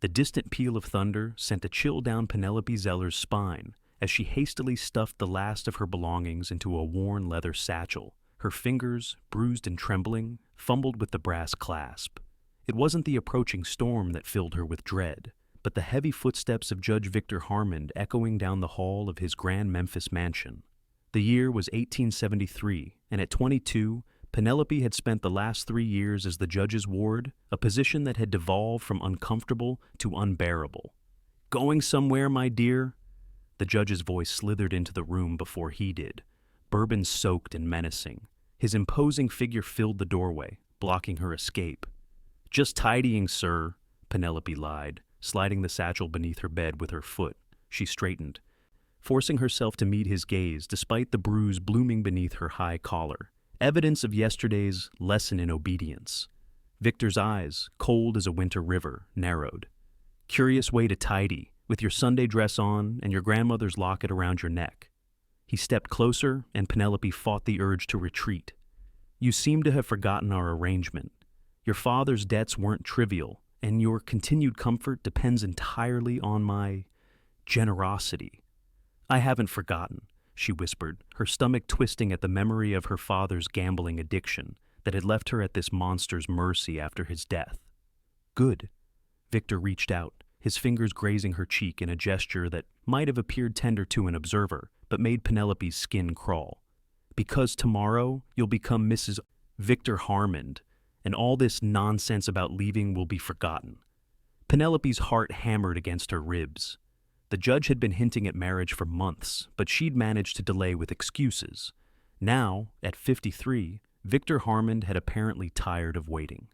The distant peal of thunder sent a chill down Penelope Zeller's spine as she hastily stuffed the last of her belongings into a worn leather satchel. Her fingers, bruised and trembling, fumbled with the brass clasp. It wasn't the approaching storm that filled her with dread, but the heavy footsteps of Judge Victor Harmon echoing down the hall of his grand Memphis mansion. The year was 1873, and at 22, Penelope had spent the last 3 years as the judge's ward, a position that had devolved from uncomfortable to unbearable. "Going somewhere, my dear?" The judge's voice slithered into the room before he did, bourbon-soaked and menacing. His imposing figure filled the doorway, blocking her escape. "Just tidying, sir," Penelope lied, sliding the satchel beneath her bed with her foot. She straightened, forcing herself to meet his gaze despite the bruise blooming beneath her high collar. Evidence of yesterday's lesson in obedience. Victor's eyes, cold as a winter river, narrowed. "Curious way to tidy, with your Sunday dress on and your grandmother's locket around your neck." He stepped closer, and Penelope fought the urge to retreat. "You seem to have forgotten our arrangement. Your father's debts weren't trivial, and your continued comfort depends entirely on my generosity." "I haven't forgotten," she whispered, her stomach twisting at the memory of her father's gambling addiction that had left her at this monster's mercy after his death. "Good." Victor reached out, his fingers grazing her cheek in a gesture that might have appeared tender to an observer, but made Penelope's skin crawl. "Because tomorrow you'll become Mrs. Victor Harmon, and all this nonsense about leaving will be forgotten." Penelope's heart hammered against her ribs. The judge had been hinting at marriage for months, but she'd managed to delay with excuses. Now, at 53, Victor Harmon had apparently tired of waiting.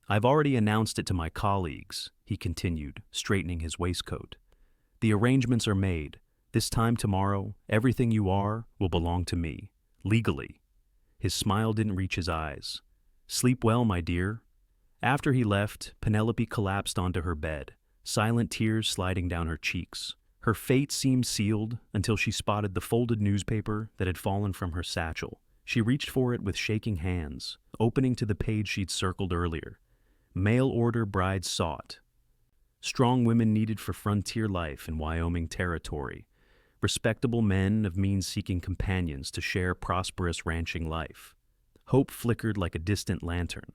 "I've already announced it to my colleagues," he continued, straightening his waistcoat. "The arrangements are made. This time tomorrow, everything you are will belong to me. Legally." His smile didn't reach his eyes. "Sleep well, my dear." After he left, Penelope collapsed onto her bed, silent tears sliding down her cheeks. Her fate seemed sealed until she spotted the folded newspaper that had fallen from her satchel. She reached for it with shaking hands, opening to the page she'd circled earlier. "Mail order brides sought. Strong women needed for frontier life in Wyoming territory. Respectable men of means seeking companions to share prosperous ranching life." Hope flickered like a distant lantern.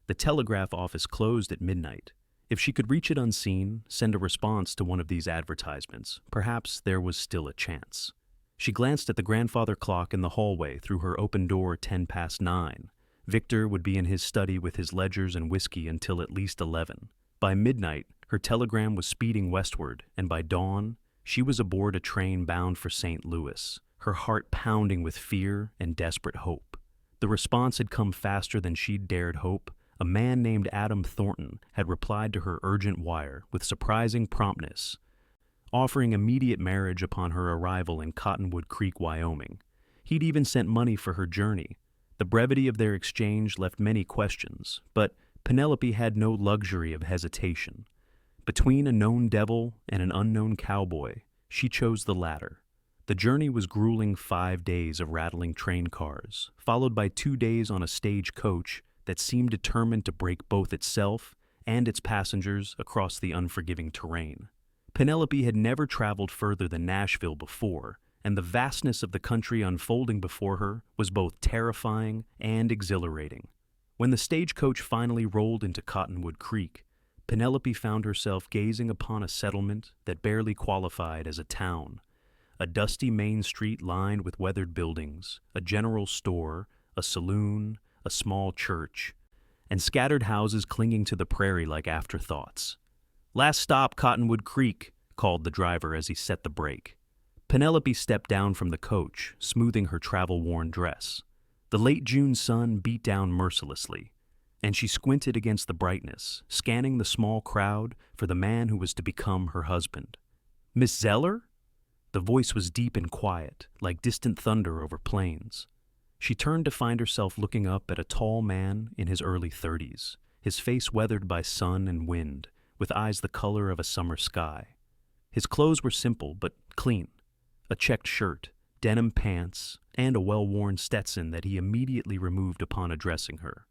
The telegraph office closed at midnight. If she could reach it unseen, send a response to one of these advertisements, perhaps there was still a chance. She glanced at the grandfather clock in the hallway through her open door 9:10. Victor would be in his study with his ledgers and whiskey until at least 11. By midnight, her telegram was speeding westward, and by dawn, she was aboard a train bound for St. Louis, her heart pounding with fear and desperate hope. The response had come faster than she'd dared hope. A man named Adam Thornton had replied to her urgent wire with surprising promptness, offering immediate marriage upon her arrival in Cottonwood Creek, Wyoming. He'd even sent money for her journey. The brevity of their exchange left many questions, but Penelope had no luxury of hesitation. Between a known devil and an unknown cowboy, she chose the latter. The journey was grueling 5 days of rattling train cars, followed by 2 days on a stage coach that seemed determined to break both itself and its passengers across the unforgiving terrain. Penelope had never traveled further than Nashville before, and the vastness of the country unfolding before her was both terrifying and exhilarating. When the stagecoach finally rolled into Cottonwood Creek, Penelope found herself gazing upon a settlement that barely qualified as a town. A dusty main street lined with weathered buildings, a general store, a saloon, a small church, and scattered houses clinging to the prairie like afterthoughts. "Last stop, Cottonwood Creek," called the driver as he set the brake. Penelope stepped down from the coach, smoothing her travel-worn dress. The late June sun beat down mercilessly, and she squinted against the brightness, scanning the small crowd for the man who was to become her husband. "Miss Zeller?" The voice was deep and quiet, like distant thunder over plains. She turned to find herself looking up at a tall man in his early 30s, his face weathered by sun and wind, with eyes the color of a summer sky. His clothes were simple but clean: a checked shirt, denim pants, and a well-worn Stetson that he immediately removed upon addressing her.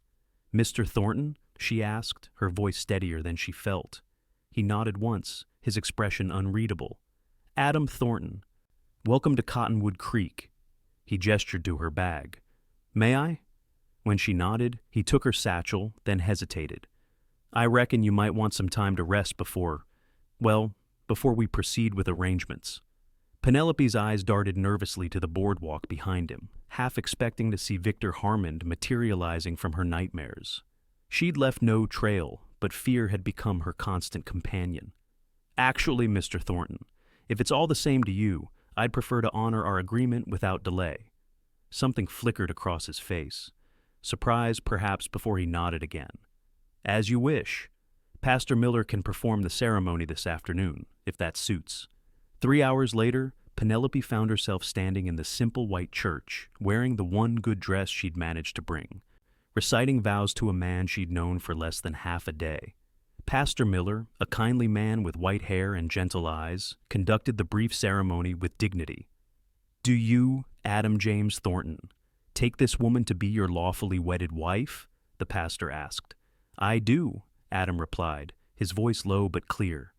"Mr. Thornton?" she asked, her voice steadier than she felt. He nodded once, his expression unreadable. Adam Thornton. Welcome to Cottonwood Creek. He gestured to her bag. May I? When she nodded, he took her satchel, then hesitated. I reckon you might want some time to rest before we proceed with arrangements. Penelope's eyes darted nervously to the boardwalk behind him, half expecting to see Victor Harmond materializing from her nightmares. She'd left no trail, but fear had become her constant companion. Actually, Mr. Thornton, if it's all the same to you, I'd prefer to honor our agreement without delay. Something flickered across his face. Surprise, perhaps, before he nodded again. As you wish. Pastor Miller can perform the ceremony this afternoon, if that suits. 3 hours later, Penelope found herself standing in the simple white church, wearing the one good dress she'd managed to bring, reciting vows to a man she'd known for less than half a day. Pastor Miller, a kindly man with white hair and gentle eyes, conducted the brief ceremony with dignity. Do you, Adam James Thornton, take this woman to be your lawfully wedded wife? The pastor asked. I do, Adam replied, his voice low but clear.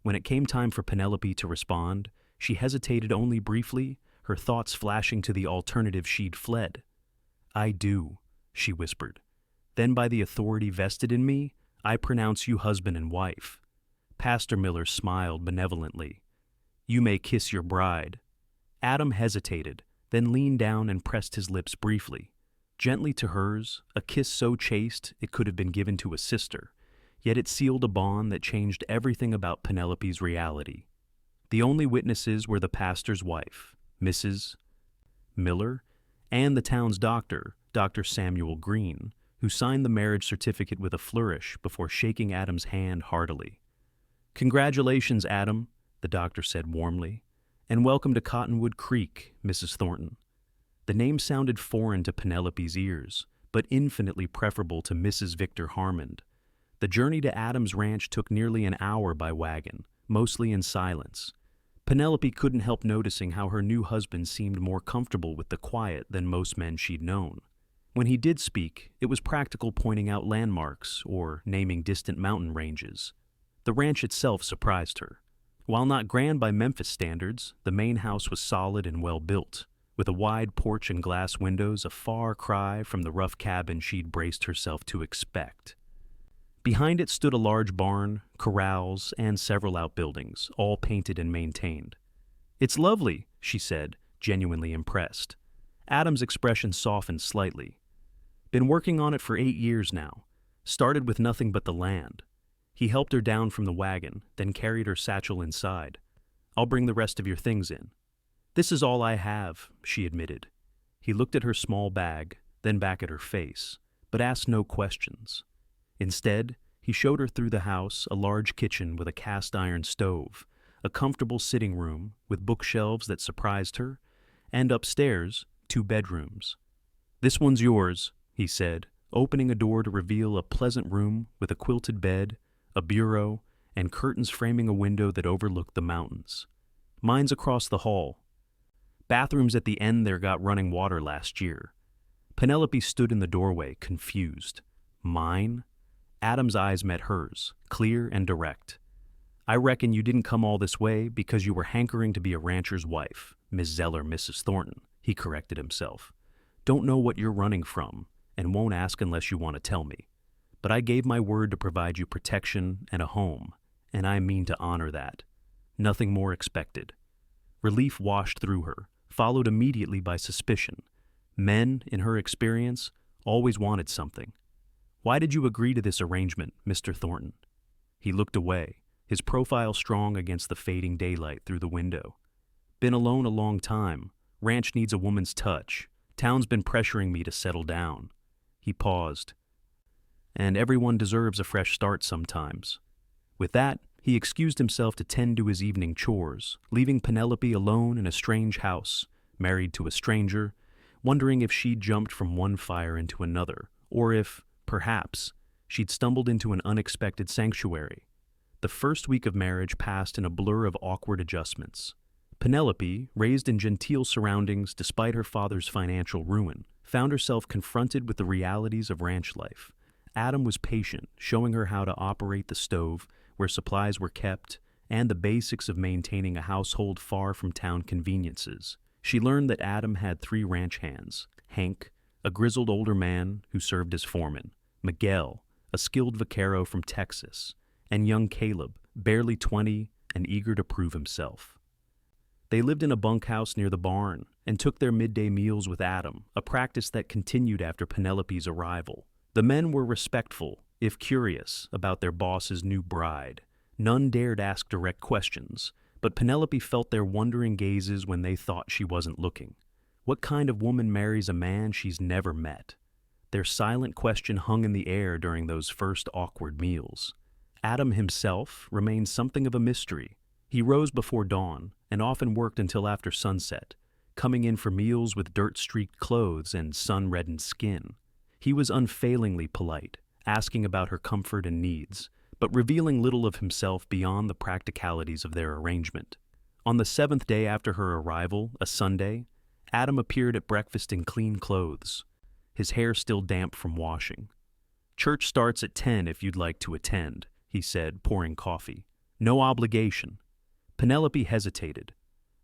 When it came time for Penelope to respond, she hesitated only briefly, her thoughts flashing to the alternative she'd fled. I do, she whispered. Then by the authority vested in me, I pronounce you husband and wife. Pastor Miller smiled benevolently. You may kiss your bride. Adam hesitated, then leaned down and pressed his lips briefly. Gently to hers, a kiss so chaste it could have been given to a sister, yet it sealed a bond that changed everything about Penelope's reality. The only witnesses were the pastor's wife, Mrs. Miller, and the town's doctor, Dr. Samuel Green, who signed the marriage certificate with a flourish before shaking Adam's hand heartily. Congratulations, Adam, the doctor said warmly, and welcome to Cottonwood Creek, Mrs. Thornton. The name sounded foreign to Penelope's ears, but infinitely preferable to Mrs. Victor Harmond. The journey to Adam's ranch took nearly an hour by wagon, mostly in silence. Penelope couldn't help noticing how her new husband seemed more comfortable with the quiet than most men she'd known. When he did speak, it was practical, pointing out landmarks or naming distant mountain ranges. The ranch itself surprised her. While not grand by Memphis standards, the main house was solid and well built, with a wide porch and glass windows, a far cry from the rough cabin she'd braced herself to expect. Behind it stood a large barn, corrals, and several outbuildings, all painted and maintained. It's lovely, she said, genuinely impressed. Adam's expression softened slightly. Been working on it for 8 years now. Started with nothing but the land. He helped her down from the wagon, then carried her satchel inside. I'll bring the rest of your things in. This is all I have, she admitted. He looked at her small bag, then back at her face, but asked no questions. Instead, he showed her through the house a large kitchen with a cast-iron stove, a comfortable sitting room with bookshelves that surprised her, and upstairs, 2 bedrooms. This one's yours, he said, opening a door to reveal a pleasant room with a quilted bed, a bureau, and curtains framing a window that overlooked the mountains. Mine's across the hall. Bathrooms at the end there got running water last year. Penelope stood in the doorway, confused. Mine? Adam's eyes met hers, clear and direct. I reckon you didn't come all this way because you were hankering to be a rancher's wife, Miss Zeller, Mrs. Thornton, he corrected himself. Don't know what you're running from, and won't ask unless you want to tell me. But I gave my word to provide you protection and a home, and I mean to honor that. Nothing more expected. Relief washed through her, followed immediately by suspicion. Men, in her experience, always wanted something. Why did you agree to this arrangement, Mr. Thornton? He looked away, his profile strong against the fading daylight through the window. Been alone a long time. Ranch needs a woman's touch. Town's been pressuring me to settle down. He paused. And everyone deserves a fresh start sometimes. With that, he excused himself to tend to his evening chores, leaving Penelope alone in a strange house, married to a stranger, wondering if she'd jumped from one fire into another, or if, perhaps, she'd stumbled into an unexpected sanctuary. The first week of marriage passed in a blur of awkward adjustments. Penelope, raised in genteel surroundings despite her father's financial ruin, found herself confronted with the realities of ranch life. Adam was patient, showing her how to operate the stove, where supplies were kept, and the basics of maintaining a household far from town conveniences. She learned that Adam had 3 ranch hands: Hank, a grizzled older man who served as foreman; Miguel, a skilled vaquero from Texas; and young Caleb, barely 20 and eager to prove himself. They lived in a bunkhouse near the barn and took their midday meals with Adam, a practice that continued after Penelope's arrival. The men were respectful, if curious, about their boss's new bride. None dared ask direct questions, but Penelope felt their wondering gazes when they thought she wasn't looking. What kind of woman marries a man she's never met? Their silent question hung in the air during those first awkward meals. Adam himself remained something of a mystery. He rose before dawn and often worked until after sunset, coming in for meals with dirt-streaked clothes and sun-reddened skin. He was unfailingly polite, asking about her comfort and needs, but revealing little of himself beyond the practicalities of their arrangement. On the 7th day after her arrival, a Sunday, Adam appeared at breakfast in clean clothes, his hair still damp from washing. "Church starts at 10 if you'd like to attend," he said, pouring coffee. "No obligation." Penelope hesitated.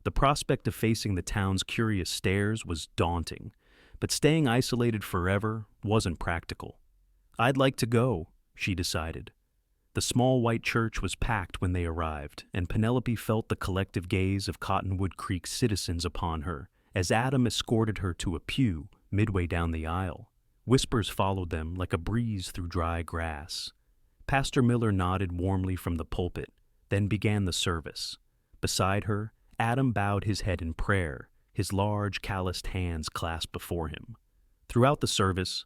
The prospect of facing the town's curious stares was daunting, but staying isolated forever wasn't practical. "I'd like to go," she decided. The small white church was packed when they arrived, and Penelope felt the collective gaze of Cottonwood Creek's citizens upon her as Adam escorted her to a pew midway down the aisle. Whispers followed them like a breeze through dry grass. Pastor Miller nodded warmly from the pulpit, then began the service. Beside her, Adam bowed his head in prayer, his large, calloused hands clasped before him. Throughout the service,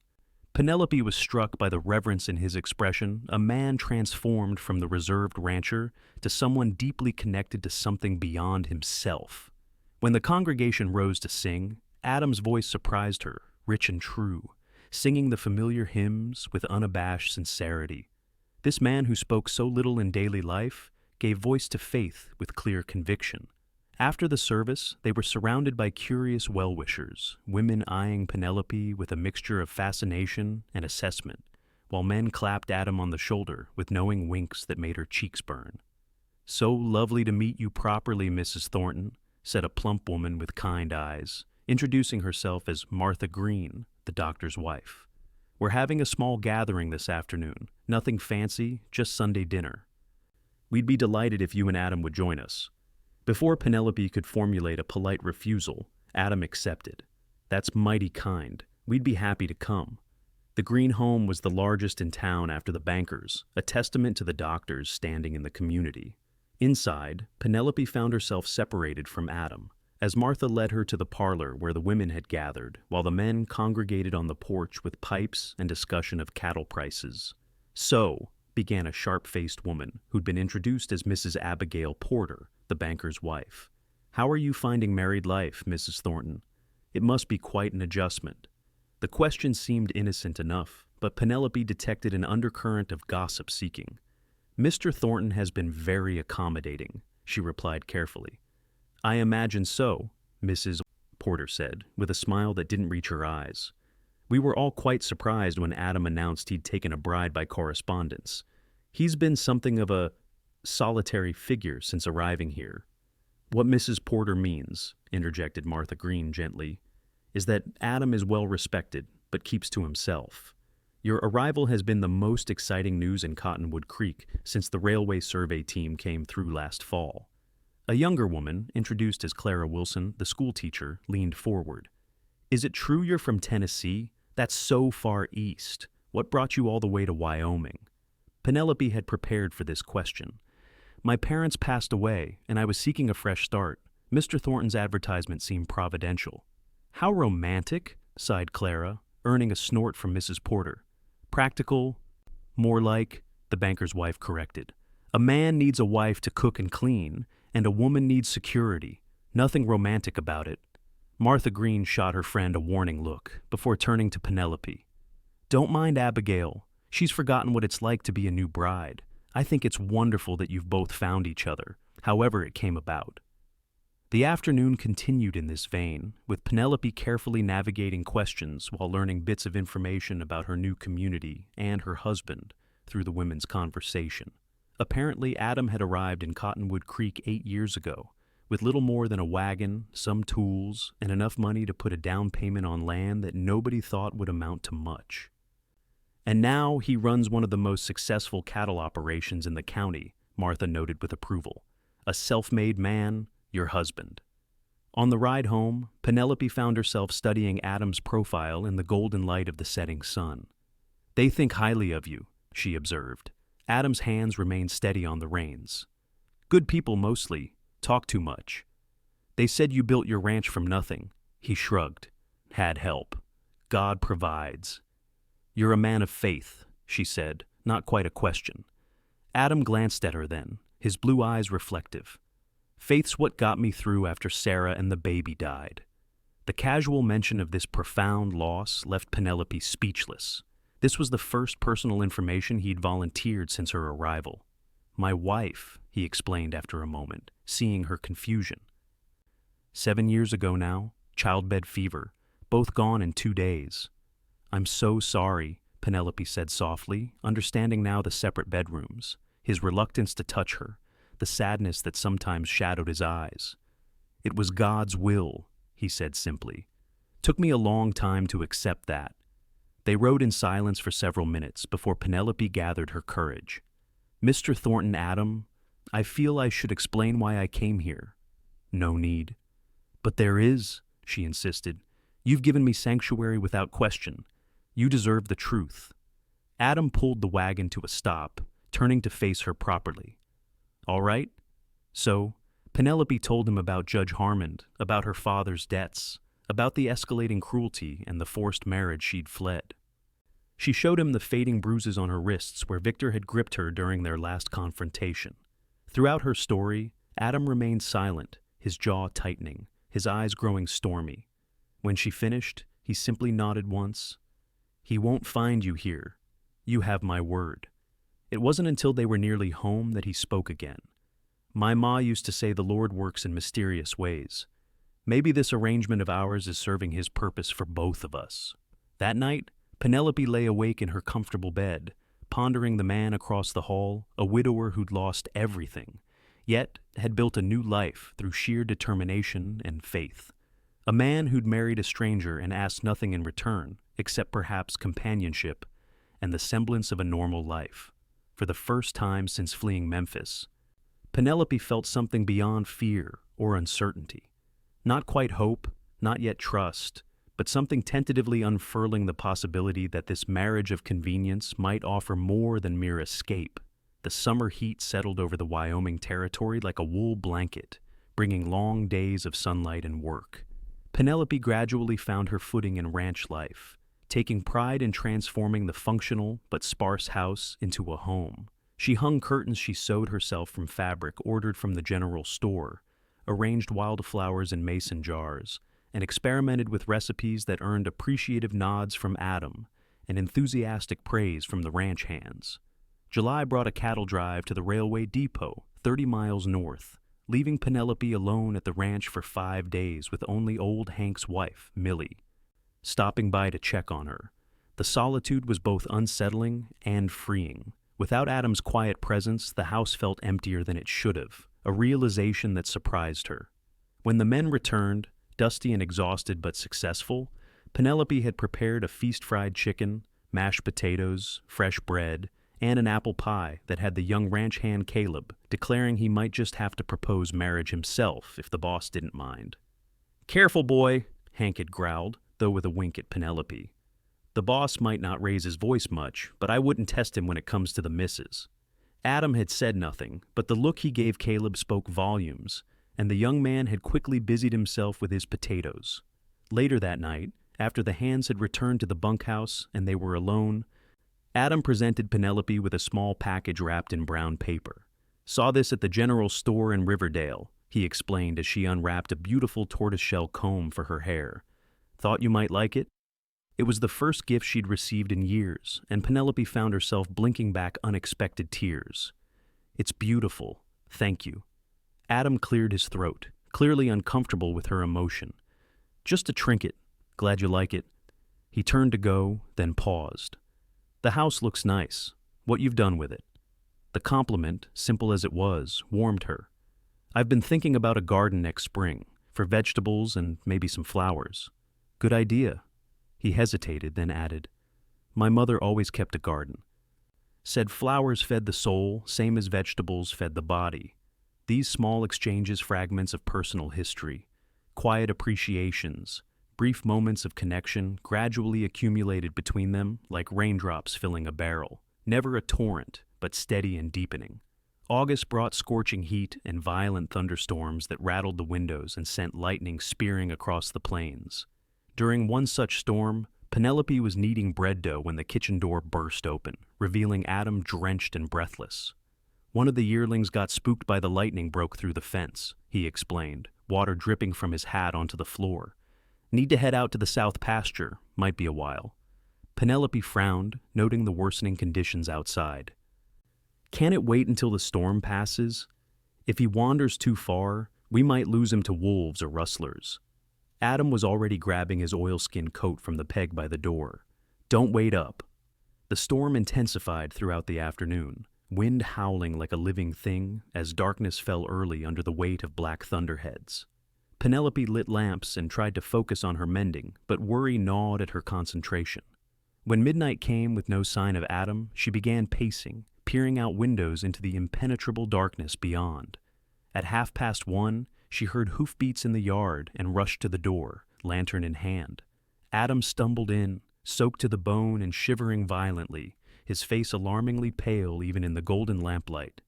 Penelope was struck by the reverence in his expression, a man transformed from the reserved rancher to someone deeply connected to something beyond himself. When the congregation rose to sing, Adam's voice surprised her, rich and true, singing the familiar hymns with unabashed sincerity. This man who spoke so little in daily life gave voice to faith with clear conviction. After the service, they were surrounded by curious well-wishers, women eyeing Penelope with a mixture of fascination and assessment, while men clapped Adam on the shoulder with knowing winks that made her cheeks burn. "So lovely to meet you properly, Mrs. Thornton," said a plump woman with kind eyes, introducing herself as Martha Green, the doctor's wife. "We're having a small gathering this afternoon, nothing fancy, just Sunday dinner. We'd be delighted if you and Adam would join us." Before Penelope could formulate a polite refusal, Adam accepted. "That's mighty kind. We'd be happy to come." The Green home was the largest in town after the bankers, a testament to the doctor's standing in the community. Inside, Penelope found herself separated from Adam, as Martha led her to the parlor where the women had gathered, while the men congregated on the porch with pipes and discussion of cattle prices. "So," began a sharp-faced woman who'd been introduced as Mrs. Abigail Porter, the banker's wife. "How are you finding married life, Mrs. Thornton? It must be quite an adjustment." The question seemed innocent enough, but Penelope detected an undercurrent of gossip-seeking. "Mr. Thornton has been very accommodating," she replied carefully. "I imagine so," Mrs. Porter said, with a smile that didn't reach her eyes. "We were all quite surprised when Adam announced he'd taken a bride by correspondence. He's been something of a solitary figure since arriving here." "What Mrs. Porter means," interjected Martha Green gently, "is that Adam is well respected, but keeps to himself. Your arrival has been the most exciting news in Cottonwood Creek since the railway survey team came through last fall." A younger woman, introduced as Clara Wilson, the schoolteacher, leaned forward. "Is it true you're from Tennessee? That's so far east. What brought you all the way to Wyoming?" Penelope had prepared for this question. "My parents passed away, and I was seeking a fresh start. Mr. Thornton's advertisement seemed providential." "How romantic," sighed Clara, earning a snort from Mrs. Porter. "Practical, more like," the banker's wife corrected. "A man needs a wife to cook and clean, and a woman needs security. Nothing romantic about it." Martha Green shot her friend a warning look before turning to Penelope. "Don't mind Abigail. She's forgotten what it's like to be a new bride. I think it's wonderful that you've both found each other, however it came about." The afternoon continued in this vein, with Penelope carefully navigating questions while learning bits of information about her new community and her husband through the women's conversation. Apparently, Adam had arrived in Cottonwood Creek 8 years ago, with little more than a wagon, some tools, and enough money to put a down payment on land that nobody thought would amount to much. And now he runs one of the most successful cattle operations in the county, Martha noted with approval. A self-made man, your husband. On the ride home, Penelope found herself studying Adam's profile in the golden light of the setting sun. "They think highly of you," she observed. Adam's hands remained steady on the reins. "Good people mostly, talk too much. They said you built your ranch from nothing." He shrugged. "Had help. God provides." "You're a man of faith," she said, not quite a question. Adam glanced at her then, his blue eyes reflective. "Faith's what got me through after Sarah and the baby died." The casual mention of this profound loss left Penelope speechless. This was the first personal information he'd volunteered since her arrival. "My wife," he explained after a moment, seeing her confusion. 7 years ago now, childbed fever, both gone in 2 days. "I'm so sorry," Penelope said softly, understanding now the separate bedrooms, his reluctance to touch her, the sadness that sometimes shadowed his eyes. "It was God's will," he said simply. "Took me a long time to accept that." They rode in silence for several minutes before Penelope gathered her courage. "Mr. Thornton, Adam, I feel I should explain why I came here." "No need." "But there is," she insisted. "You've given me sanctuary without question. You deserve the truth." Adam pulled the wagon to a stop, turning to face her properly. "All right." So, Penelope told him about Judge Harmon, about her father's debts, about the escalating cruelty and the forced marriage she'd fled. She showed him the fading bruises on her wrists where Victor had gripped her during their last confrontation. Throughout her story, Adam remained silent, his jaw tightening, his eyes growing stormy. When she finished, he simply nodded once. "He won't find you here. You have my word." It wasn't until they were nearly home that he spoke again. "My ma used to say the Lord works in mysterious ways. Maybe this arrangement of ours is serving his purpose for both of us." That night, Penelope lay awake in her comfortable bed, pondering the man across the hall, a widower who'd lost everything, yet had built a new life through sheer determination and faith. A man who'd married a stranger and asked nothing in return, except perhaps companionship and the semblance of a normal life. For the first time since fleeing Memphis, Penelope felt something beyond fear or uncertainty. Not quite hope, not yet trust, but something tentatively unfurling the possibility that this marriage of convenience might offer more than mere escape. The summer heat settled over the Wyoming territory like a wool blanket, bringing long days of sunlight and work. Penelope gradually found her footing in ranch life, taking pride in transforming the functional but sparse house into a home. She hung curtains she sewed herself from fabric ordered from the general store, arranged wildflowers in mason jars, and experimented with recipes that earned appreciative nods from Adam and enthusiastic praise from the ranch hands. July brought a cattle drive to the railway depot, 30 miles north, leaving Penelope alone at the ranch for 5 days with only old Hank's wife, Millie, stopping by to check on her. The solitude was both unsettling and freeing. Without Adam's quiet presence, the house felt emptier than it should have, a realization that surprised her. When the men returned, dusty and exhausted but successful, Penelope had prepared a feast-fried chicken, mashed potatoes, fresh bread, and an apple pie that had the young ranch hand Caleb declaring he might just have to propose marriage himself if the boss didn't mind. "Careful, boy," Hank had growled, though with a wink at Penelope. "The boss might not raise his voice much, but I wouldn't test him when it comes to the missus." Adam had said nothing, but the look he gave Caleb spoke volumes, and the young man had quickly busied himself with his potatoes. Later that night, after the hands had returned to the bunkhouse and they were alone, Adam presented Penelope with a small package wrapped in brown paper. "Saw this at the general store in Riverdale," he explained as she unwrapped a beautiful tortoiseshell comb for her hair. "Thought you might like it?" It was the first gift she'd received in years, and Penelope found herself blinking back unexpected tears. "It's beautiful. Thank you." Adam cleared his throat, clearly uncomfortable with her emotion. "Just a trinket. Glad you like it." He turned to go, then paused. "The house looks nice. What you've done with it." The compliment, simple as it was, warmed her. "I've been thinking about a garden next spring, for vegetables and maybe some flowers." "Good idea." He hesitated, then added, "My mother always kept a garden. Said flowers fed the soul, same as vegetables fed the body." These small exchanges, fragments of personal history, quiet appreciations, brief moments of connection, gradually accumulated between them like raindrops filling a barrel. Never a torrent, but steady and deepening. August brought scorching heat and violent thunderstorms that rattled the windows and sent lightning spearing across the plains. During one such storm, Penelope was kneading bread dough when the kitchen door burst open, revealing Adam drenched and breathless. "One of the yearlings got spooked by the lightning broke through the fence," he explained, water dripping from his hat onto the floor. "Need to head out to the south pasture, might be a while." Penelope frowned, noting the worsening conditions outside. "Can't it wait until the storm passes? If he wanders too far, we might lose him to wolves or rustlers." Adam was already grabbing his oilskin coat from the peg by the door. "Don't wait up." The storm intensified throughout the afternoon, wind howling like a living thing as darkness fell early under the weight of black thunderheads. Penelope lit lamps and tried to focus on her mending, but worry gnawed at her concentration. When midnight came with no sign of Adam, she began pacing, peering out windows into the impenetrable darkness beyond. At 1:30, she heard hoofbeats in the yard and rushed to the door, lantern in hand. Adam stumbled in, soaked to the bone and shivering violently, his face alarmingly pale even in the golden lamplight.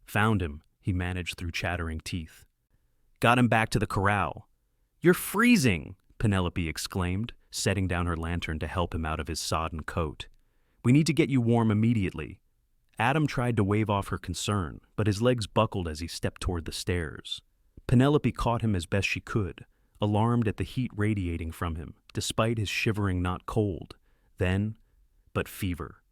"Found him," he managed through chattering teeth. "Got him back to the corral." "You're freezing!" Penelope exclaimed, setting down her lantern to help him out of his sodden coat. "We need to get you warm immediately." Adam tried to wave off her concern, but his legs buckled as he stepped toward the stairs. Penelope caught him as best she could, alarmed at the heat radiating from him, despite his shivering not cold. But fever.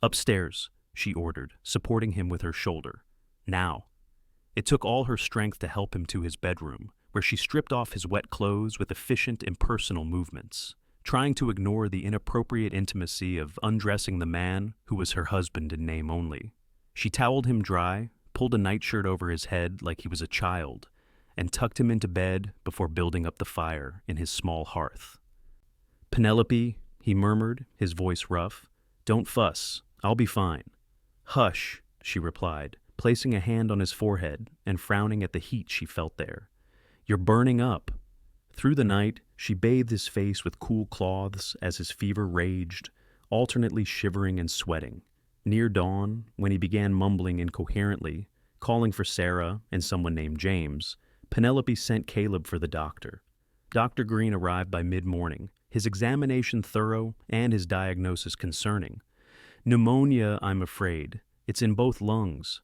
"Upstairs," she ordered, supporting him with her shoulder. "Now." It took all her strength to help him to his bedroom, where she stripped off his wet clothes with efficient, impersonal movements, trying to ignore the inappropriate intimacy of undressing the man who was her husband in name only. She toweled him dry, pulled a nightshirt over his head like he was a child, and tucked him into bed before building up the fire in his small hearth. "Penelope," he murmured, his voice rough, "don't fuss. I'll be fine." "Hush," she replied, placing a hand on his forehead and frowning at the heat she felt there. "You're burning up." Through the night, she bathed his face with cool cloths as his fever raged, alternately shivering and sweating. Near dawn, when he began mumbling incoherently, calling for Sarah and someone named James, Penelope sent Caleb for the doctor. Dr. Green arrived by mid-morning, his examination thorough and his diagnosis concerning. "Pneumonia, I'm afraid. It's in both lungs."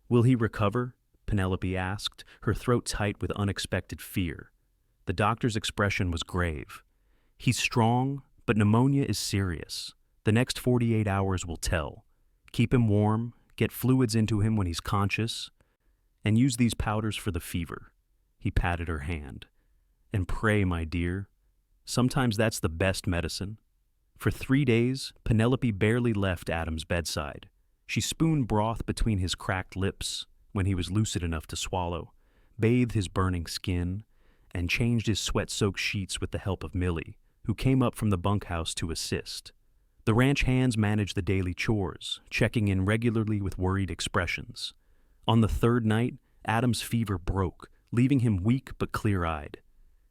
"Will he recover?" Penelope asked, her throat tight with unexpected fear. The doctor's expression was grave. "He's strong, but pneumonia is serious. The next 48 hours will tell. Keep him warm, get fluids into him when he's conscious, and use these powders for the fever." He patted her hand. "And pray, my dear. Sometimes that's the best medicine." For 3 days, Penelope barely left Adam's bedside. She spooned broth between his cracked lips when he was lucid enough to swallow, bathed his burning skin, and changed his sweat-soaked sheets with the help of Millie, who came up from the bunkhouse to assist. The ranch hands managed the daily chores, checking in regularly with worried expressions. On the 3rd night, Adam's fever broke, leaving him weak but clear-eyed.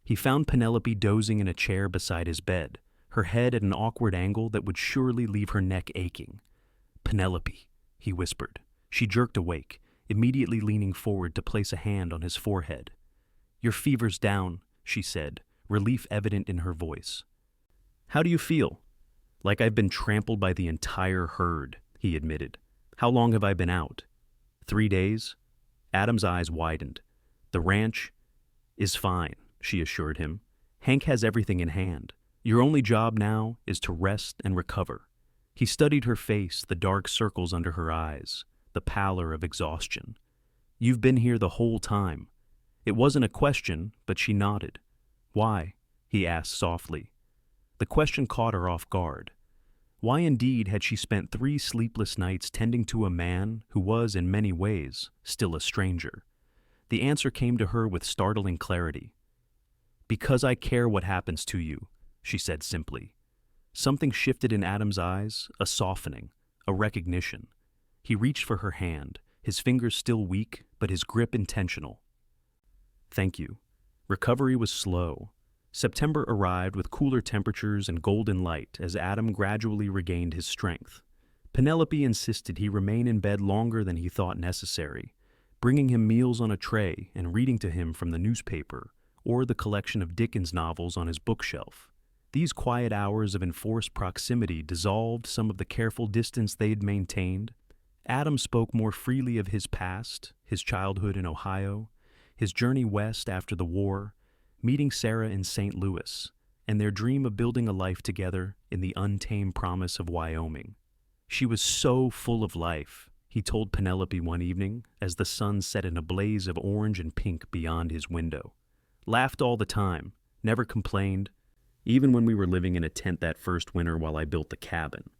He found Penelope dozing in a chair beside his bed, her head at an awkward angle that would surely leave her neck aching. "Penelope," he whispered. She jerked awake, immediately leaning forward to place a hand on his forehead. "Your fever's down," she said, relief evident in her voice. "How do you feel?" "Like I've been trampled by the entire herd," he admitted. "How long have I been out?" 3 days. Adam's eyes widened. "The ranch is fine," she assured him. "Hank has everything in hand. Your only job now is to rest and recover." He studied her face, the dark circles under her eyes, the pallor of exhaustion. "You've been here the whole time." It wasn't a question, but she nodded. "Why?" he asked softly. The question caught her off guard. Why indeed had she spent 3 sleepless nights tending to a man who was, in many ways, still a stranger? The answer came to her with startling clarity. "Because I care what happens to you," she said simply. Something shifted in Adam's eyes, a softening, a recognition. He reached for her hand, his fingers still weak, but his grip intentional. "Thank you." Recovery was slow. September arrived with cooler temperatures and golden light as Adam gradually regained his strength. Penelope insisted he remain in bed longer than he thought necessary, bringing him meals on a tray and reading to him from the newspaper or the collection of Dickens novels on his bookshelf. These quiet hours of enforced proximity dissolved some of the careful distance they'd maintained. Adam spoke more freely of his past, his childhood in Ohio, his journey west after the war, meeting Sarah in St. Louis, and their dream of building a life together in the untamed promise of Wyoming. She was so full of life, he told Penelope one evening as the sun set in a blaze of orange and pink beyond his window. Laughed all the time, never complained, even when we were living in a tent that first winter while I built the cabin.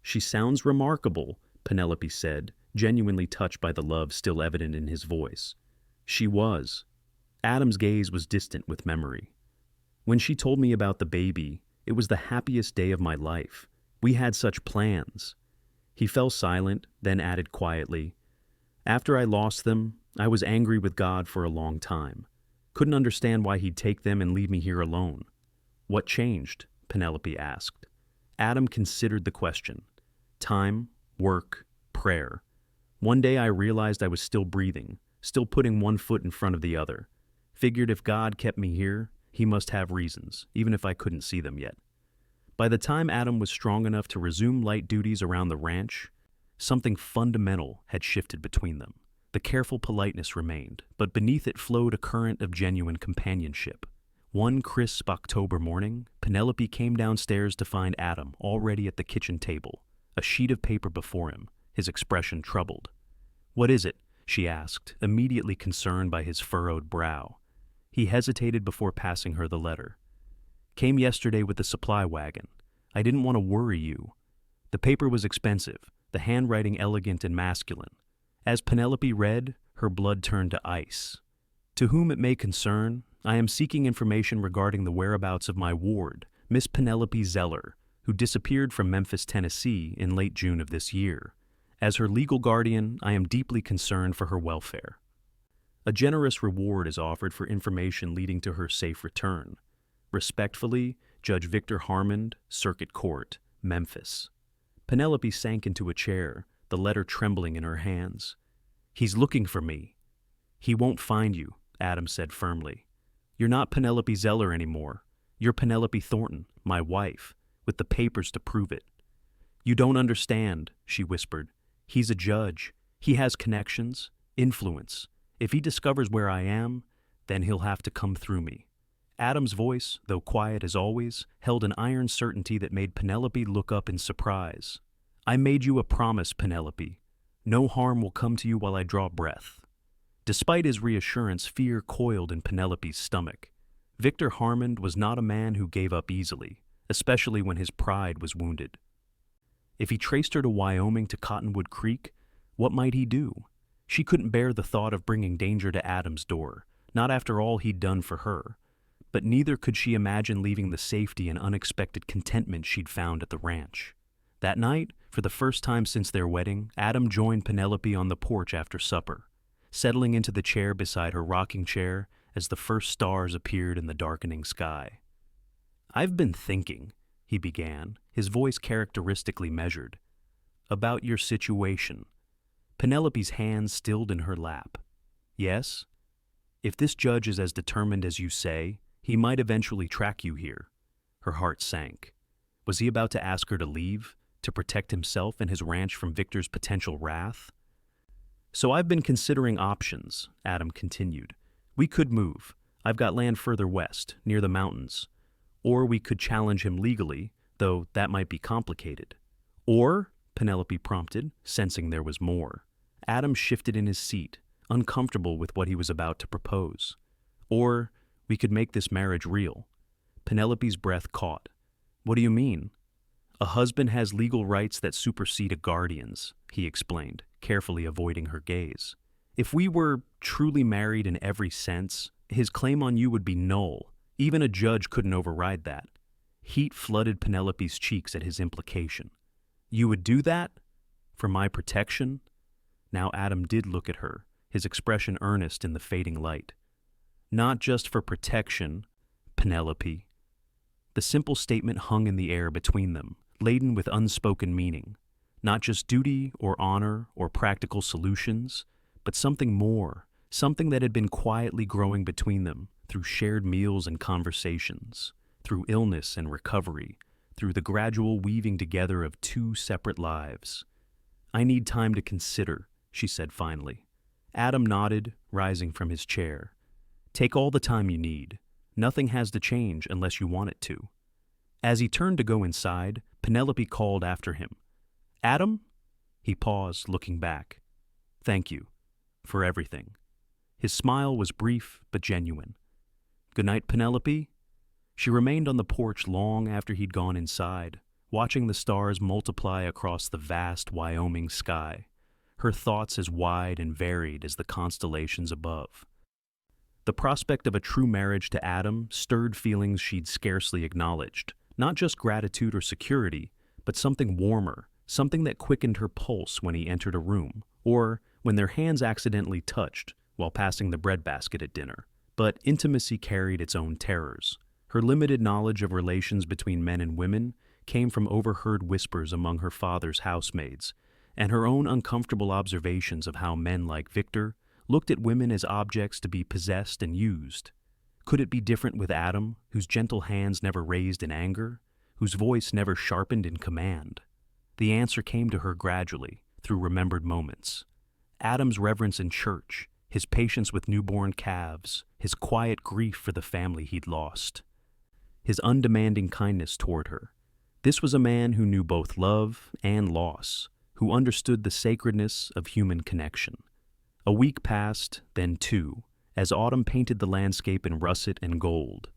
"She sounds remarkable," Penelope said, genuinely touched by the love still evident in his voice. She was. Adam's gaze was distant with memory. "When she told me about the baby, it was the happiest day of my life. We had such plans." He fell silent, then added quietly, "After I lost them, I was angry with God for a long time. Couldn't understand why he'd take them and leave me here alone." "What changed?" Penelope asked. Adam considered the question. Time, work, prayer. "One day I realized I was still breathing, still putting one foot in front of the other. Figured if God kept me here, he must have reasons, even if I couldn't see them yet." By the time Adam was strong enough to resume light duties around the ranch, something fundamental had shifted between them. The careful politeness remained, but beneath it flowed a current of genuine companionship. One crisp October morning, Penelope came downstairs to find Adam already at the kitchen table, a sheet of paper before him, his expression troubled. "What is it?" she asked, immediately concerned by his furrowed brow. He hesitated before passing her the letter. "Came yesterday with the supply wagon. I didn't want to worry you." The paper was expensive, the handwriting elegant and masculine. As Penelope read, her blood turned to ice. "To whom it may concern, I am seeking information regarding the whereabouts of my ward, Miss Penelope Zeller, who disappeared from Memphis, Tennessee in late June of this year. As her legal guardian, I am deeply concerned for her welfare. A generous reward is offered for information leading to her safe return. Respectfully, Judge Victor Harmond, Circuit Court, Memphis." Penelope sank into a chair, the letter trembling in her hands. "He's looking for me." "He won't find you," Adam said firmly. "You're not Penelope Zeller anymore. You're Penelope Thornton, my wife, with the papers to prove it." "You don't understand," she whispered. "He's a judge. He has connections, influence. If he discovers where I am, then he'll have to come through me." Adam's voice, though quiet as always, held an iron certainty that made Penelope look up in surprise. "I made you a promise, Penelope. No harm will come to you while I draw breath." Despite his reassurance, fear coiled in Penelope's stomach. Victor Harmond was not a man who gave up easily, especially when his pride was wounded. If he traced her to Wyoming, to Cottonwood Creek, what might he do? She couldn't bear the thought of bringing danger to Adam's door, not after all he'd done for her. But neither could she imagine leaving the safety and unexpected contentment she'd found at the ranch. That night, for the first time since their wedding, Adam joined Penelope on the porch after supper, settling into the chair beside her rocking chair as the first stars appeared in the darkening sky. "I've been thinking," he began, his voice characteristically measured, "about your situation." Penelope's hands stilled in her lap. "Yes? If this judge is as determined as you say, he might eventually track you here." Her heart sank. Was he about to ask her to leave, to protect himself and his ranch from Victor's potential wrath? "So I've been considering options," Adam continued. "We could move. I've got land further west, near the mountains. Or we could challenge him legally, though that might be complicated." "Or?" Penelope prompted, sensing there was more. Adam shifted in his seat, uncomfortable with what he was about to propose. "Or we could make this marriage real." Penelope's breath caught. "What do you mean?" A husband has legal rights that supersede a guardian's, he explained, carefully avoiding her gaze. If we were truly married in every sense, his claim on you would be null. Even a judge couldn't override that. Heat flooded Penelope's cheeks at his implication. You would do that? For my protection? Now Adam did look at her, his expression earnest in the fading light. Not just for protection, Penelope. The simple statement hung in the air between them, laden with unspoken meaning. Not just duty or honor or practical solutions, but something more, something that had been quietly growing between them through shared meals and conversations, through illness and recovery, through the gradual weaving together of two separate lives. I need time to consider, she said finally. Adam nodded, rising from his chair. Take all the time you need. Nothing has to change unless you want it to. As he turned to go inside, Penelope called after him. Adam? He paused, looking back. Thank you. For everything. His smile was brief but genuine. Good night, Penelope. She remained on the porch long after he'd gone inside, watching the stars multiply across the vast Wyoming sky, her thoughts as wide and varied as the constellations above. The prospect of a true marriage to Adam stirred feelings she'd scarcely acknowledged, not just gratitude or security, but something warmer, something that quickened her pulse when he entered a room, or when their hands accidentally touched while passing the breadbasket at dinner. But intimacy carried its own terrors. Her limited knowledge of relations between men and women came from overheard whispers among her father's housemaids, and her own uncomfortable observations of how men like Victor looked at women as objects to be possessed and used. Could it be different with Adam, whose gentle hands never raised in anger, whose voice never sharpened in command? The answer came to her gradually, through remembered moments. Adam's reverence in church, his patience with newborn calves, his quiet grief for the family he'd lost. His undemanding kindness toward her. This was a man who knew both love and loss, who understood the sacredness of human connection. A week passed, then two, as autumn painted the landscape in russet and gold.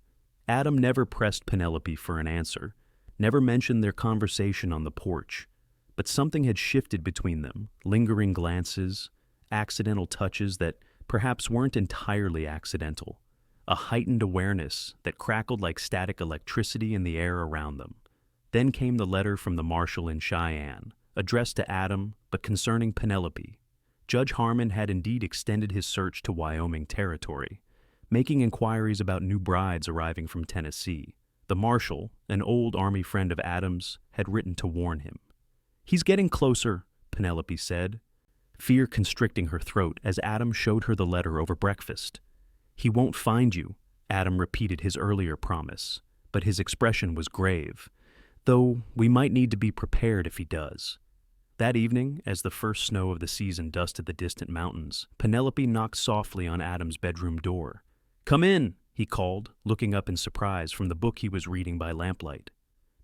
Adam never pressed Penelope for an answer, never mentioned their conversation on the porch, but something had shifted between them, lingering glances, accidental touches that perhaps weren't entirely accidental, a heightened awareness that crackled like static electricity in the air around them. Then came the letter from the marshal in Cheyenne, addressed to Adam, but concerning Penelope. Judge Harmon had indeed extended his search to Wyoming territory, making inquiries about new brides arriving from Tennessee. The marshal, an old Army friend of Adam's, had written to warn him. He's getting closer, Penelope said, fear constricting her throat as Adam showed her the letter over breakfast. He won't find you, Adam repeated his earlier promise, but his expression was grave, though we might need to be prepared if he does. That evening, as the first snow of the season dusted the distant mountains, Penelope knocked softly on Adam's bedroom door. Come in, he called, looking up in surprise from the book he was reading by lamplight.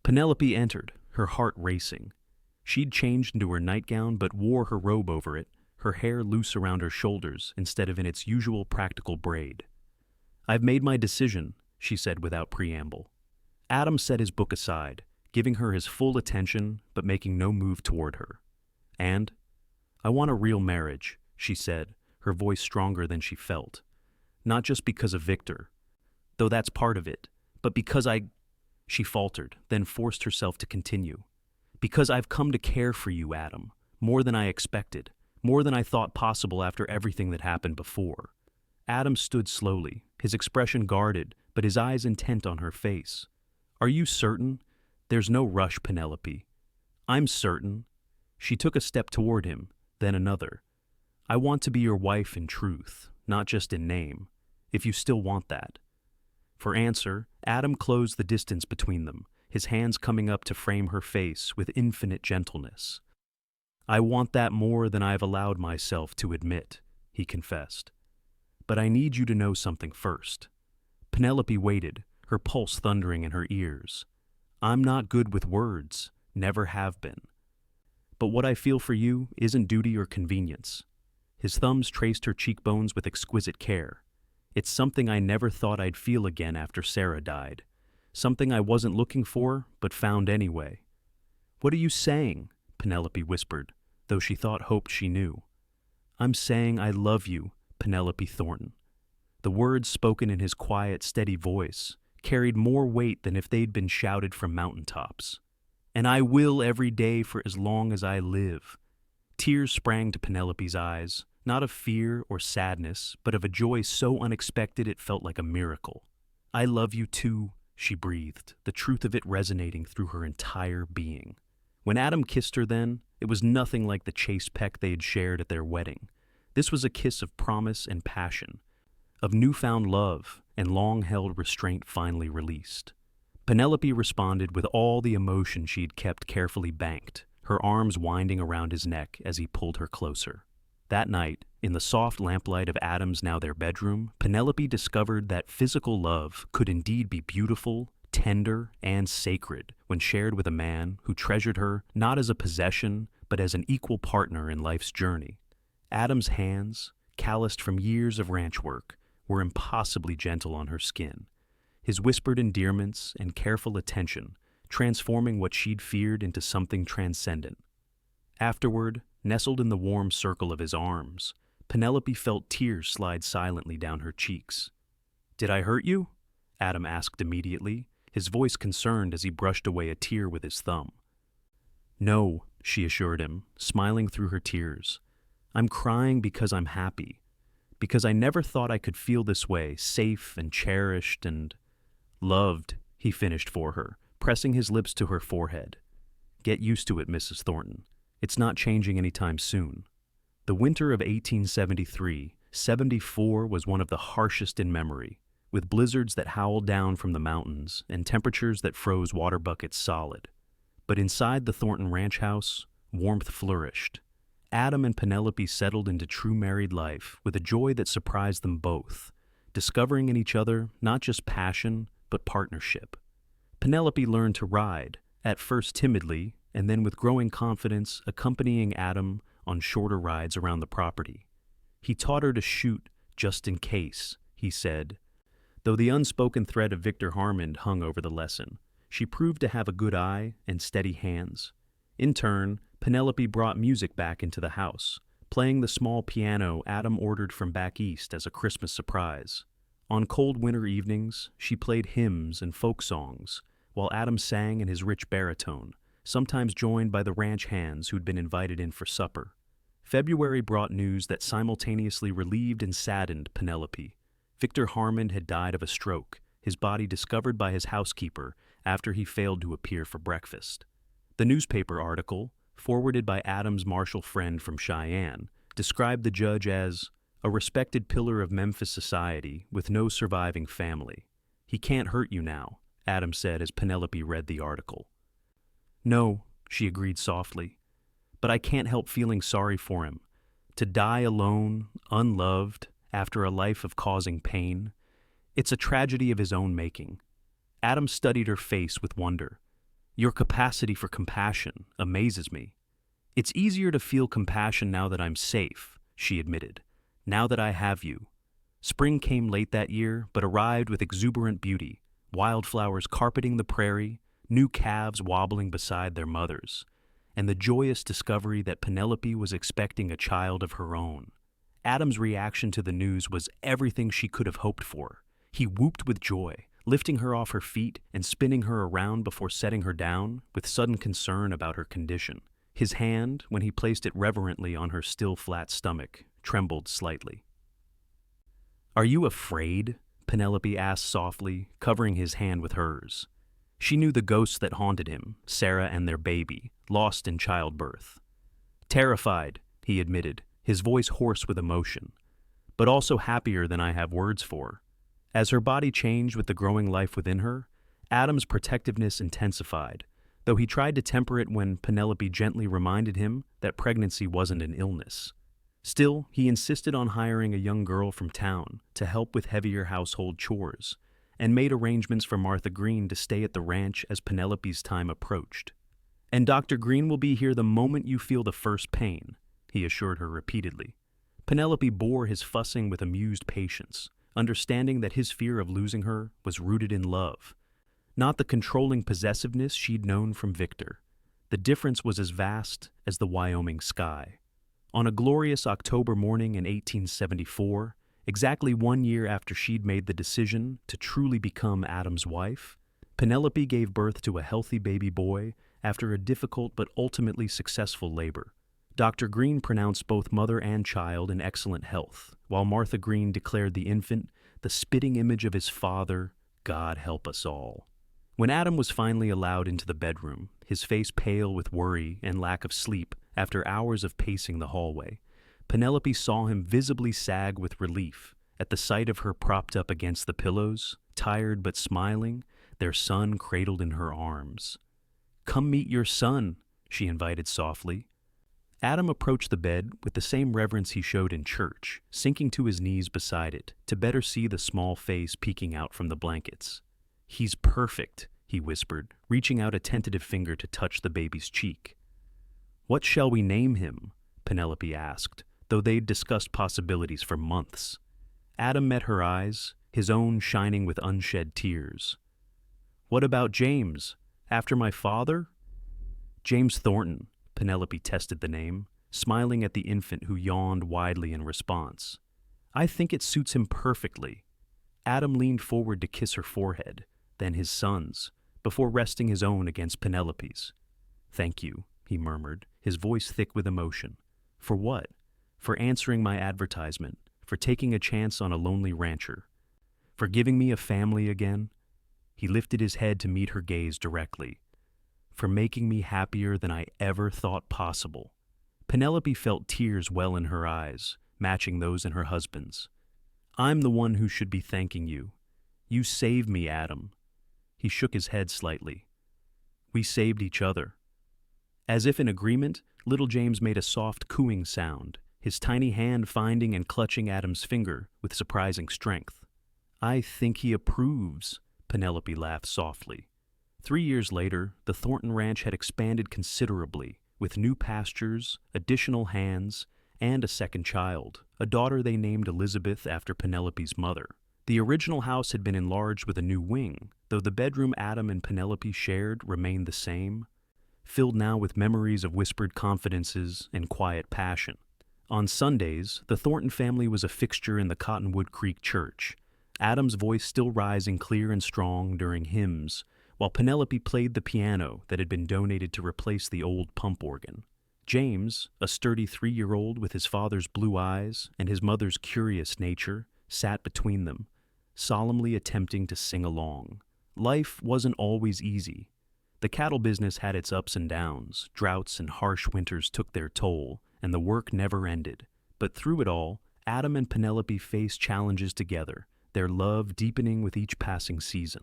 Penelope entered, her heart racing. She'd changed into her nightgown but wore her robe over it, her hair loose around her shoulders instead of in its usual practical braid. I've made my decision, she said without preamble. Adam set his book aside, giving her his full attention but making no move toward her. And, I want a real marriage, she said, her voice stronger than she felt. Not just because of Victor, though that's part of it, but because she faltered, then forced herself to continue. Because I've come to care for you, Adam, more than I expected, more than I thought possible after everything that happened before. Adam stood slowly, his expression guarded, but his eyes intent on her face. Are you certain? There's no rush, Penelope. I'm certain. She took a step toward him, then another. I want to be your wife in truth, not just in name, if you still want that. For answer, Adam closed the distance between them, his hands coming up to frame her face with infinite gentleness. I want that more than I've allowed myself to admit, he confessed. But I need you to know something first. Penelope waited, her pulse thundering in her ears. I'm not good with words, never have been. But what I feel for you isn't duty or convenience. His thumbs traced her cheekbones with exquisite care. It's something I never thought I'd feel again after Sarah died. Something I wasn't looking for, but found anyway. "What are you saying?" Penelope whispered, though she hoped she knew. "I'm saying I love you, Penelope Thornton." The words spoken in his quiet, steady voice carried more weight than if they'd been shouted from mountaintops. "And I will every day for as long as I live." Tears sprang to Penelope's eyes, not of fear or sadness, but of a joy so unexpected it felt like a miracle. "I love you too," she breathed, the truth of it resonating through her entire being. When Adam kissed her then, it was nothing like the chaste peck they had shared at their wedding. This was a kiss of promise and passion, of newfound love and long-held restraint finally released. Penelope responded with all the emotion she'd kept carefully banked, her arms winding around his neck as he pulled her closer. That night, in the soft lamplight of Adam's now their bedroom, Penelope discovered that physical love could indeed be beautiful, tender, and sacred when shared with a man who treasured her not as a possession, but as an equal partner in life's journey. Adam's hands, calloused from years of ranch work, were impossibly gentle on her skin, his whispered endearments and careful attention transforming what she'd feared into something transcendent. Afterward, nestled in the warm circle of his arms, Penelope felt tears slide silently down her cheeks. "Did I hurt you?" Adam asked immediately, his voice concerned as he brushed away a tear with his thumb. "No," she assured him, smiling through her tears. "I'm crying because I'm happy, because I never thought I could feel this way, safe and cherished and loved," he finished for her, pressing his lips to her forehead. "Get used to it, Mrs. Thornton. It's not changing anytime soon." The winter of 1873-74 was one of the harshest in memory, with blizzards that howled down from the mountains and temperatures that froze water buckets solid. But inside the Thornton ranch house, warmth flourished. Adam and Penelope settled into true married life with a joy that surprised them both, discovering in each other not just passion, but partnership. Penelope learned to ride, at first timidly, and then with growing confidence accompanying Adam on shorter rides around the property. He taught her to shoot just in case, he said. Though the unspoken threat of Victor Harmon hung over the lesson, she proved to have a good eye and steady hands. In turn, Penelope brought music back into the house, playing the small piano Adam ordered from back east as a Christmas surprise. On cold winter evenings, she played hymns and folk songs, while Adam sang in his rich baritone, sometimes joined by the ranch hands who'd been invited in for supper. February brought news that simultaneously relieved and saddened Penelope. Victor Harmon had died of a stroke, his body discovered by his housekeeper after he failed to appear for breakfast. The newspaper article, forwarded by Adam's Marshall friend from Cheyenne, described the judge as a respected pillar of Memphis society with no surviving family. "He can't hurt you now," Adam said as Penelope read the article. "No," she agreed softly, "but I can't help feeling sorry for him. To die alone, unloved, after a life of causing pain, it's a tragedy of his own making." Adam studied her face with wonder. "Your capacity for compassion amazes me." "It's easier to feel compassion now that I'm safe," she admitted, "now that I have you." Spring came late that year, but arrived with exuberant beauty, wildflowers carpeting the prairie, new calves wobbling beside their mothers, and the joyous discovery that Penelope was expecting a child of her own. Adam's reaction to the news was everything she could have hoped for. He whooped with joy, lifting her off her feet and spinning her around before setting her down, with sudden concern about her condition. His hand, when he placed it reverently on her still flat stomach, trembled slightly. "Are you afraid?" Penelope asked softly, covering his hand with hers. She knew the ghosts that haunted him, Sarah and their baby, lost in childbirth. "Terrified," he admitted, his voice hoarse with emotion, "but also happier than I have words for." As her body changed with the growing life within her, Adam's protectiveness intensified, though he tried to temper it when Penelope gently reminded him that pregnancy wasn't an illness. Still, he insisted on hiring a young girl from town to help with heavier household chores, and made arrangements for Martha Green to stay at the ranch as Penelope's time approached. "And Dr. Green will be here the moment you feel the first pain," he assured her repeatedly. Penelope bore his fussing with amused patience, understanding that his fear of losing her was rooted in love, not the controlling possessiveness she'd known from Victor. The difference was as vast as the Wyoming sky. On a glorious October morning in 1874, exactly 1 year after she'd made the decision to truly become Adam's wife, Penelope gave birth to a healthy baby boy after a difficult but ultimately successful labor. Dr. Green pronounced both mother and child in excellent health, while Martha Green declared the infant the spitting image of his father, God help us all. When Adam was finally allowed into the bedroom, his face pale with worry and lack of sleep after hours of pacing the hallway, Penelope saw him visibly sag with relief at the sight of her propped up against the pillows, tired but smiling, their son cradled in her arms. "Come meet your son," she invited softly. Adam approached the bed with the same reverence he showed in church, sinking to his knees beside it to better see the small face peeking out from the blankets. "He's perfect," he whispered, reaching out a tentative finger to touch the baby's cheek. "What shall we name him?" Penelope asked, though they'd discussed possibilities for months. Adam met her eyes, his own shining with unshed tears. "What about James? After my father?" "James Thornton," Penelope tested the name, smiling at the infant who yawned widely in response. "I think it suits him perfectly." Adam leaned forward to kiss her forehead, then his son's, before resting his own against Penelope's. "Thank you," he murmured, his voice thick with emotion. "For what? For answering my advertisement, for taking a chance on a lonely rancher, for giving me a family again." He lifted his head to meet her gaze directly. "For making me happier than I ever thought possible." Penelope felt tears well in her eyes, matching those in her husband's. "I'm the one who should be thanking you. You saved me, Adam." He shook his head slightly. "We saved each other." As if in agreement, little James made a soft cooing sound, his tiny hand finding and clutching Adam's finger with surprising strength. "I think he approves," Penelope laughed softly. 3 years later, the Thornton Ranch had expanded considerably, with new pastures, additional hands, and a second child, a daughter they named Elizabeth after Penelope's mother. The original house had been enlarged with a new wing, though the bedroom Adam and Penelope shared remained the same, filled now with memories of whispered confidences and quiet passion. On Sundays, the Thornton family was a fixture in the Cottonwood Creek Church, Adam's voice still rising clear and strong during hymns, while Penelope played the piano that had been donated to replace the old pump organ. James, a sturdy 3-year-old with his father's blue eyes and his mother's curious nature, sat between them, solemnly attempting to sing along. Life wasn't always easy. The cattle business had its ups and downs, droughts and harsh winters took their toll, and the work never ended. But through it all, Adam and Penelope faced challenges together, their love deepening with each passing season.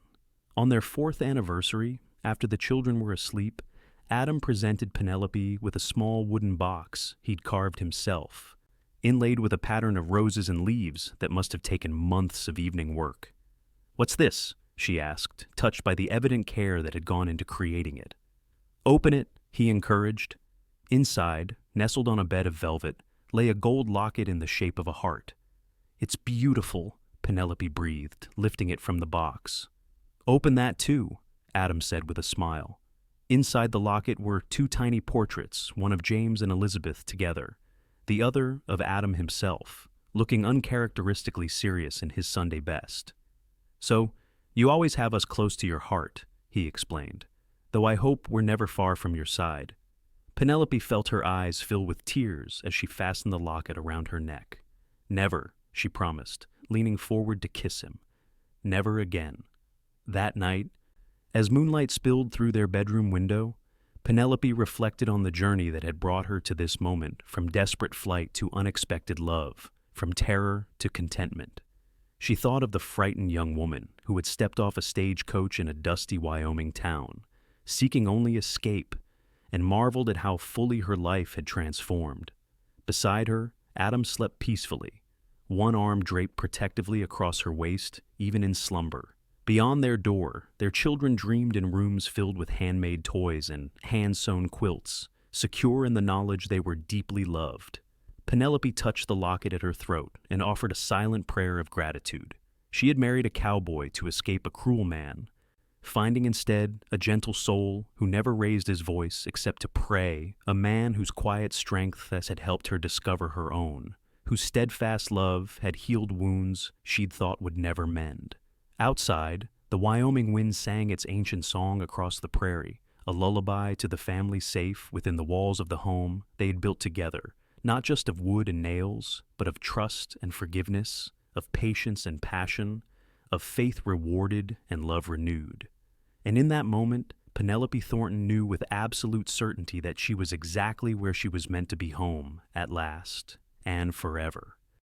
On their 4th anniversary, after the children were asleep, Adam presented Penelope with a small wooden box he'd carved himself, inlaid with a pattern of roses and leaves that must have taken months of evening work. "What's this?" she asked, touched by the evident care that had gone into creating it. "Open it," he encouraged. Inside, nestled on a bed of velvet, lay a gold locket in the shape of a heart. "It's beautiful," Penelope breathed, lifting it from the box. "Open that too," Adam said with a smile. Inside the locket were 2 tiny portraits, one of James and Elizabeth together, the other of Adam himself, looking uncharacteristically serious in his Sunday best. "So, you always have us close to your heart," he explained, "though I hope we're never far from your side." Penelope felt her eyes fill with tears as she fastened the locket around her neck. "Never," she promised, leaning forward to kiss him. "Never again." That night, as moonlight spilled through their bedroom window, Penelope reflected on the journey that had brought her to this moment, from desperate flight to unexpected love, from terror to contentment. She thought of the frightened young woman who had stepped off a stagecoach in a dusty Wyoming town, seeking only escape, and marveled at how fully her life had transformed. Beside her, Adam slept peacefully, one arm draped protectively across her waist, even in slumber. Beyond their door, their children dreamed in rooms filled with handmade toys and hand-sewn quilts, secure in the knowledge they were deeply loved. Penelope touched the locket at her throat and offered a silent prayer of gratitude. She had married a cowboy to escape a cruel man, finding instead a gentle soul who never raised his voice except to pray, a man whose quiet strength had helped her discover her own, whose steadfast love had healed wounds she'd thought would never mend. Outside, the Wyoming wind sang its ancient song across the prairie, a lullaby to the family safe within the walls of the home they had built together, not just of wood and nails, but of trust and forgiveness, of patience and passion, of faith rewarded and love renewed. And in that moment, Penelope Thornton knew with absolute certainty that she was exactly where she was meant to be, home, at last, and forever.